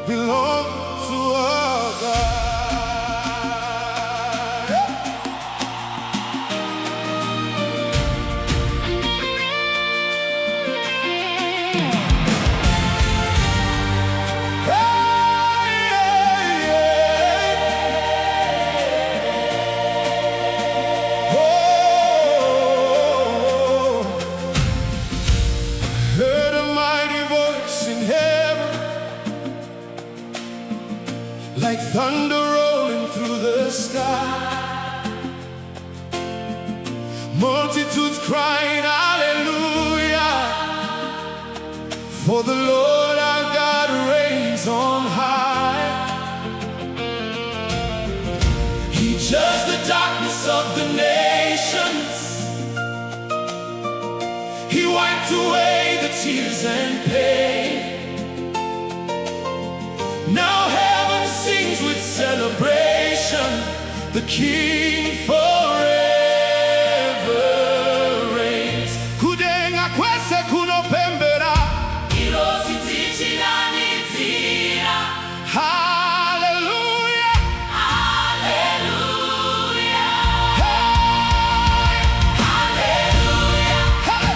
Belong to our God. Heard a mighty voice in heaven, like thunder rolling through the sky. Multitudes crying, Alleluia, for the Lord our God reigns on high. He judged the darkness of the nations. He wiped away the tears and pain. Now heaven sings with celebration. The King forever reigns. Kudenga kwese kunopembera, irosi tichinanizira. Hallelujah, hallelujah, hey, hallelujah, hey,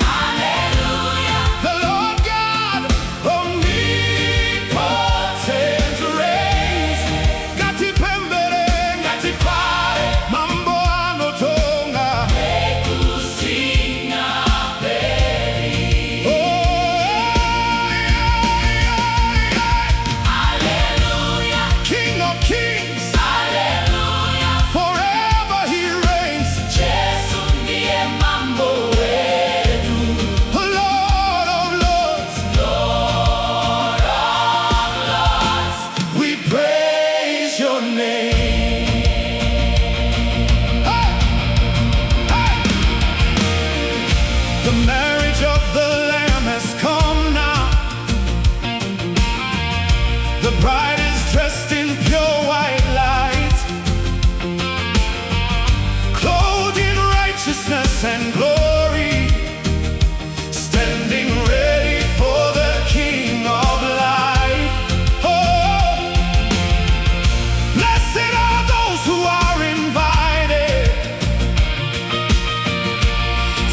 hallelujah. The Lord God omnipotent reigns. Gati pembere, gati fare, mambo anotonga. Ekusinga peri. Oh, hallelujah. King of kings, hallelujah. Forever he reigns. Jesu ndiye mambo wetu. Lord of lords, Lord of lords, we praise your name. Hey, hey. The marriage of the Lamb has come now. The bride is dressed in pure white light, clothed in righteousness and glory, standing ready for the King of life. Oh, blessed are those who are invited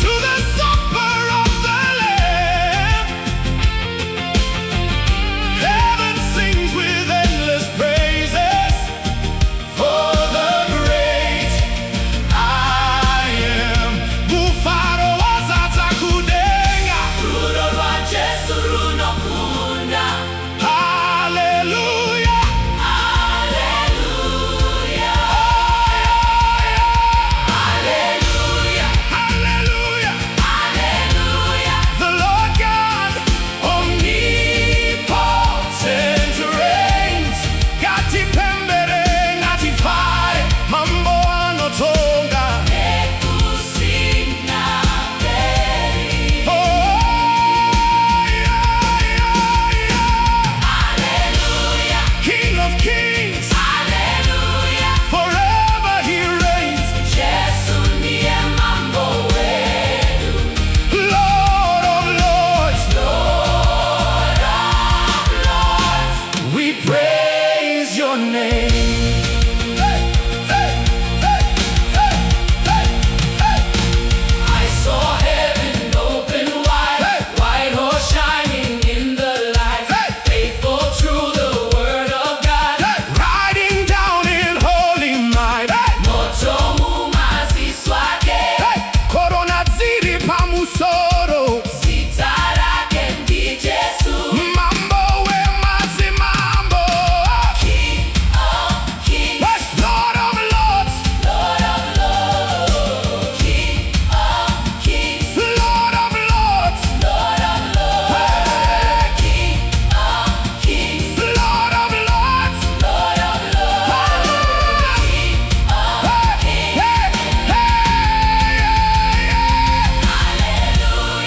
to the supper of the Lamb. Heaven sings with endless praises for the great I am. Bufaro wazaza kudenga, rudo rwa Jesu runokunda. Hallelujah, hallelujah, hallelujah, hallelujah, hallelujah. The Lord God omnipotent reigns. Gati pembere, gati fare, mambo anotonga. Ekusinga peri. Oh, hallelujah. King of kings, hallelujah. Forever he reigns. Jesu ndiye mambo wetu. Lord of lords, Lord of lords, we praise your name. Hey, hey, hey, hey, hey, hey. I saw heaven open wide, hey, white horse shining in the light, hey, faithful, true, the word of God, hey, riding down in holy might, hey, moto mumaziswake, hey, korona ziri pamusoro, sitarake ndi Jesu, mambo we mazi mambo. King of kings, hey, Lord of lords, Lord of lords, King of kings, Lord of lords, Lord of lords, hey, King of kings, Lord of lords, Lord of lords, King of kings, hey, hey, hey, hallelujah.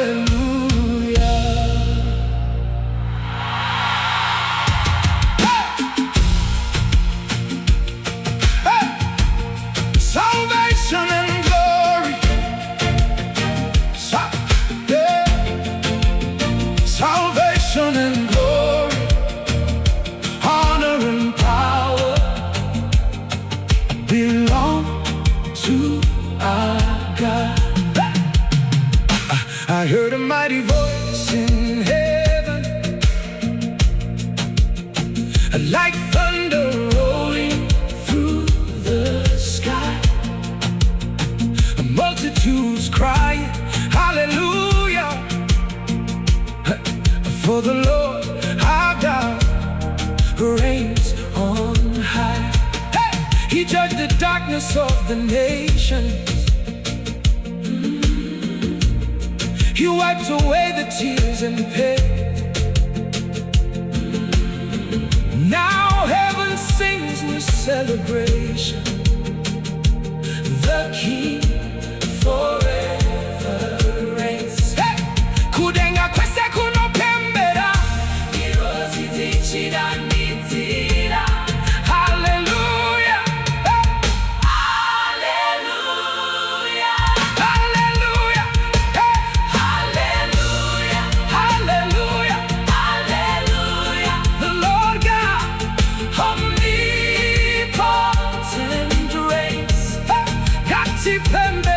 Hallelujah. Hey! Salvation and glory. Yeah. Salvation and glory. Honor and power belong to our God. I heard a mighty voice in heaven, like thunder rolling through the sky. Multitudes crying, Hallelujah, for the Lord our God reigns on high. Hey! He judged the darkness of the nations. He wiped away the tears and pain. Now heaven sings with celebration. The King forever reigns. Hey! Kudenga kwese kuno pembera. Irozi tichira nitira. Hallelujah. Hey! Hallelujah. Hallelujah. Hey! Hallelujah. Hallelujah. Hallelujah. The Lord God omnipotent reigns. Hey! Kati pembe.